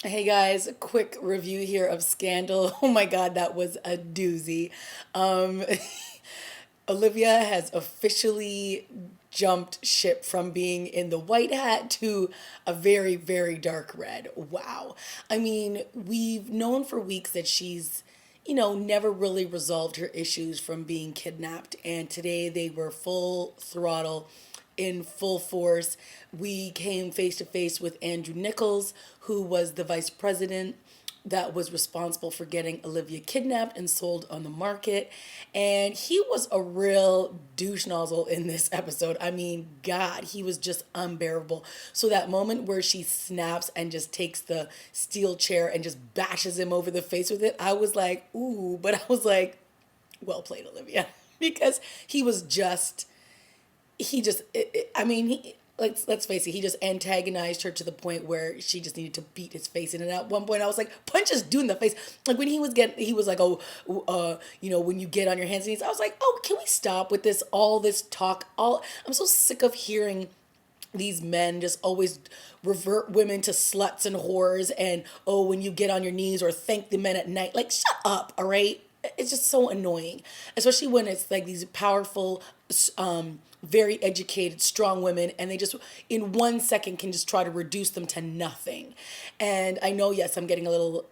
Hey guys, a quick review here of Scandal. Oh my God, that was a doozy. Um, Olivia has officially jumped ship from being in the white hat to a very, very dark red. Wow. I mean, we've known for weeks that she's, never really resolved her issues from being kidnapped. And today they were full throttle in full force. We came face to face with Andrew Nichols, who was the vice president that was responsible for getting Olivia kidnapped and sold on the market. And he was a real douche nozzle in this episode. I mean, God, he was just unbearable. So that moment where she snaps and just takes the steel chair and just bashes him over the face with it, I was like, ooh, but I was like, well played, Olivia. Because he was just I mean, let's face it, he just antagonized her to the point where she just needed to beat his face in. And at one point, I was like, punch this dude in the face. Like when he was like, oh, when you get on your hands and knees, I was like, oh, can we stop with all this talk? I'm so sick of hearing these men just always revert women to sluts and whores and oh when you get on your knees or thank the men at night, like shut up, all right. It's just so annoying, especially when it's like these powerful very educated strong women and they just in 1 second can just try to reduce them to nothing. And I know, yes, I'm getting a little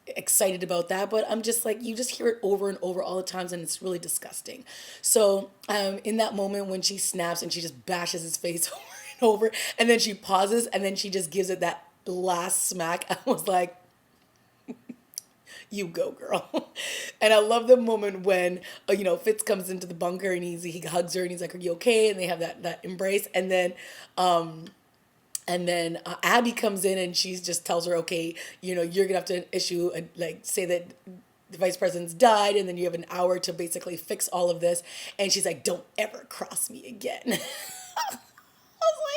excited about that, but I'm just like, you just hear it over and over all the times and it's really disgusting. So in that moment when she snaps and she just bashes his face over and over and then she pauses and then she just gives it that last smack, I was like, you go, girl. And I love the moment when Fitz comes into the bunker and he hugs her and he's like, are you okay? And they have that embrace. And then Abby comes in and she just tells her, okay, you're gonna have to say that the vice president's died and then you have an hour to basically fix all of this. And she's like, don't ever cross me again. Was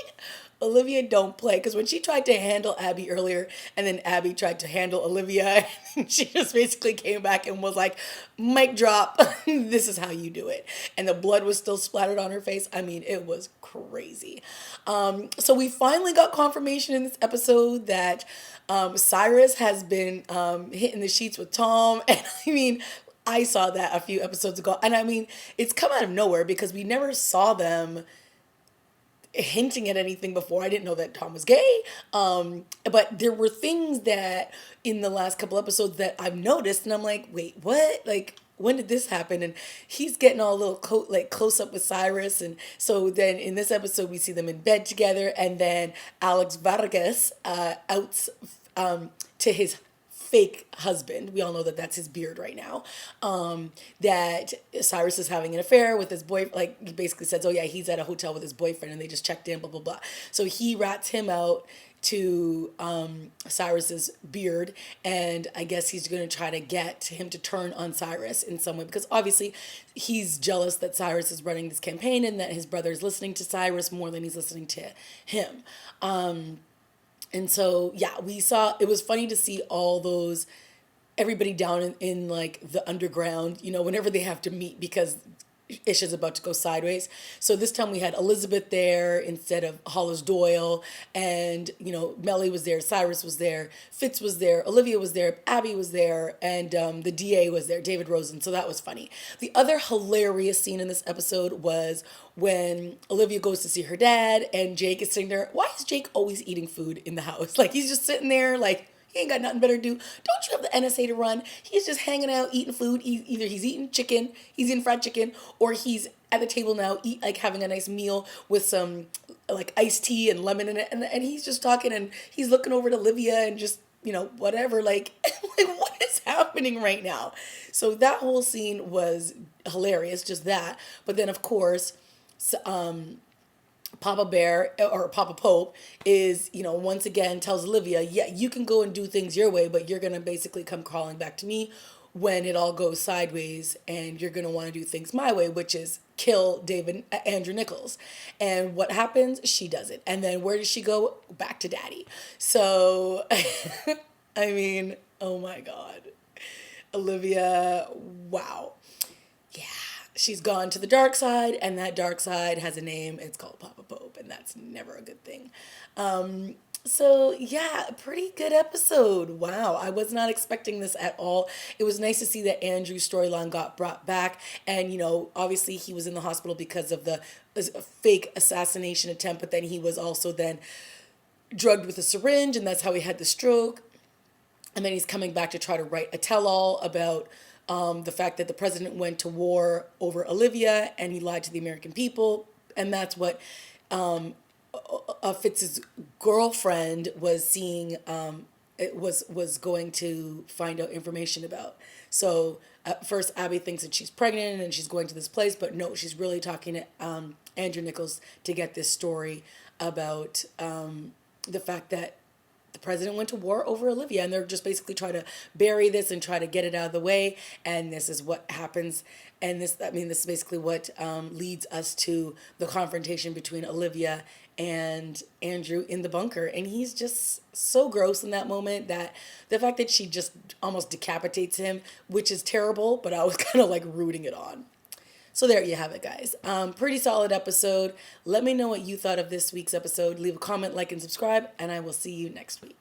like, Olivia, don't play. Because when she tried to handle Abby earlier, and then Abby tried to handle Olivia, she just basically came back and was like, mic drop, this is how you do it. And the blood was still splattered on her face. I mean, it was crazy. So we finally got confirmation in this episode that Cyrus has been hitting the sheets with Tom. And I mean, I saw that a few episodes ago. And I mean, it's come out of nowhere because we never saw them hinting at anything before. I didn't know that Tom was gay. But there were things that in the last couple episodes that I've noticed, and I'm like, wait, what? Like, when did this happen? And he's getting all a little close up with Cyrus, and so then in this episode we see them in bed together, and then Alex Vargas outs to his fake husband. We all know that that's his beard right now. That Cyrus is having an affair with his boy. Like he basically says, oh yeah, he's at a hotel with his boyfriend and they just checked in, blah, blah, blah. So he rats him out to Cyrus's beard, and I guess he's going to try to get him to turn on Cyrus in some way because obviously he's jealous that Cyrus is running this campaign and that his brother is listening to Cyrus more than he's listening to him. And so, yeah, we saw, it was funny to see all those, everybody down in like the underground, whenever they have to meet because ish is about to go sideways. So this time we had Elizabeth there instead of Hollis Doyle, and Melly was there, Cyrus was there, Fitz was there, Olivia was there, Abby was there, and the DA was there, David Rosen. So that was funny. The other hilarious scene in this episode was when Olivia goes to see her dad and Jake is sitting there. Why is Jake always eating food in the house? Like he's just sitting there like he ain't got nothing better to do. Don't you have the NSA to run? He's just hanging out, eating food. Either he's eating chicken, he's eating fried chicken, or he's at the table now, having a nice meal with some like iced tea and lemon in it, and he's just talking and he's looking over at Olivia and just whatever. Like, like what is happening right now? So that whole scene was hilarious, just that. But then of course, Papa Bear or Papa Pope is, once again tells Olivia, yeah, you can go and do things your way, but you're going to basically come crawling back to me when it all goes sideways and you're going to want to do things my way, which is kill Andrew Nichols. And what happens? She does it. And then where does she go? Back to daddy. So, I mean, oh my God. Olivia, wow. Yeah, she's gone to the dark side, and that dark side has a name. It's called Papa Pope, and that's never a good thing. So, yeah, a pretty good episode. Wow, I was not expecting this at all. It was nice to see that Andrew's storyline got brought back. And, obviously he was in the hospital because of the fake assassination attempt, but then he was also then drugged with a syringe, and that's how he had the stroke. And then he's coming back to try to write a tell all about the fact that the president went to war over Olivia and he lied to the American people. And that's what Fitz's girlfriend was seeing, it was going to find out information about. So at first, Abby thinks that she's pregnant and she's going to this place, but no, she's really talking to Andrew Nichols to get this story about the fact that the president went to war over Olivia, and they're just basically trying to bury this and try to get it out of the way. And this is what happens. And this is basically what leads us to the confrontation between Olivia and Andrew in the bunker. And he's just so gross in that moment, that the fact that she just almost decapitates him, which is terrible, but I was kind of like rooting it on. So there you have it, guys. Pretty solid episode. Let me know what you thought of this week's episode. Leave a comment, like, and subscribe, and I will see you next week.